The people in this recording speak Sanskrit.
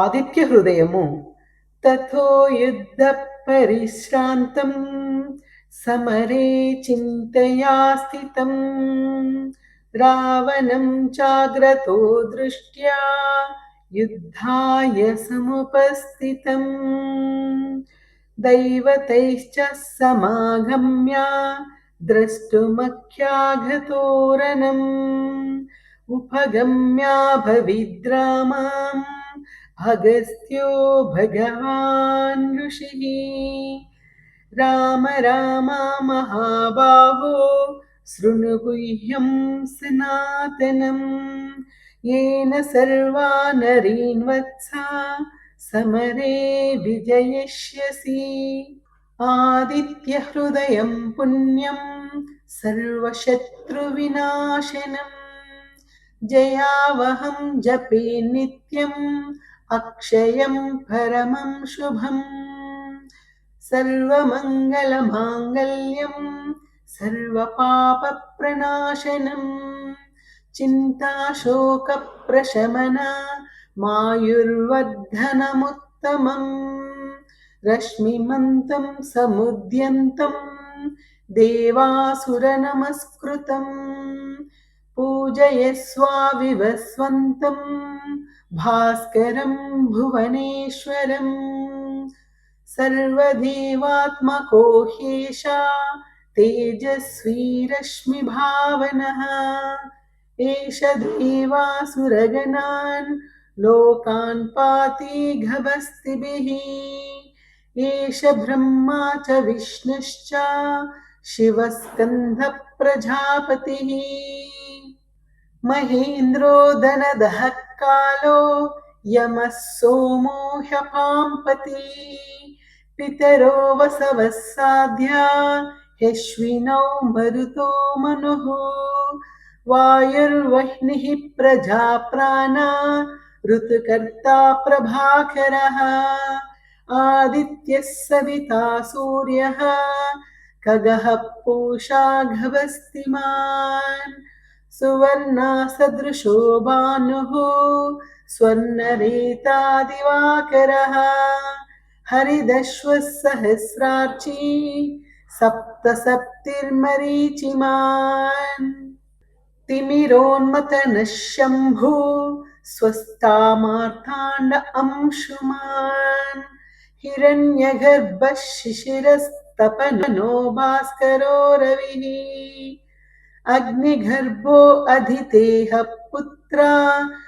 ఆదిత్యహృదయము తథో యుద్ధ పరిశ్రాంతం సమరే చింతయా స్థితం రావణం చాగ్రతో దృష్ట్యా యుద్ధాయ సముపస్థితం दैवतैश्च समागम्य द्रष्टुमख्याघतोरणम् उपगम्याभविद्रामाम् अगस्त्यो भगवान् ऋषिः राम रामा महाबाहो शृणु गुह्यं सनातनम् येन सर्वा नरीन् वत्सा समरे विजयिष्यसि आदित्यहृदयं पुण्यं सर्वशत्रुविनाशनम् जयावहं जपे नित्यम् अक्षयं परमं शुभम् सर्वमङ्गलमाङ्गल्यं सर्वपापप्रणाशनम् चिन्ताशोकप्रशमन मायुर्वर्धनमुत्तमम् रश्मिमन्तं समुद्यन्तं देवासुरनमस्कृतम् पूजयस्वाविवस्वन्तं भास्करं भुवनेश्वरम् सर्वदेवात्मको ह्येषा तेजस्वी रश्मिभावनः एष देवासुरगणान् लोकान् पाति घभस्तिभिः एष ब्रह्मा च विष्णुश्च शिवस्कन्धः प्रजापतिः महेन्द्रो दनदः कालो यमः सोमो ह्यपाम्पति पितरो वसवः साध्या ह्यश्विनौ मरुतो मनुः वायुर्वह्निः प्रजाप्राणा ऋतुकर्ता प्रभाकरः आदित्यः सविता सूर्यः खगः पूषा गभस्तिमान् सुवर्णसदृशो भानुः स्वर्णरेतादिवाकरः हरिदश्वः सहस्रार्ची सप्तसप्तिर्मरीचिमान् तिमिरोन्मथनः शम्भु स्वस्तामार्ताण्ड अंशुमान् हिरण्यगर्भः शिशिरस्तपनो भास्करो रविः अग्निगर्भो अधितेह पुत्रा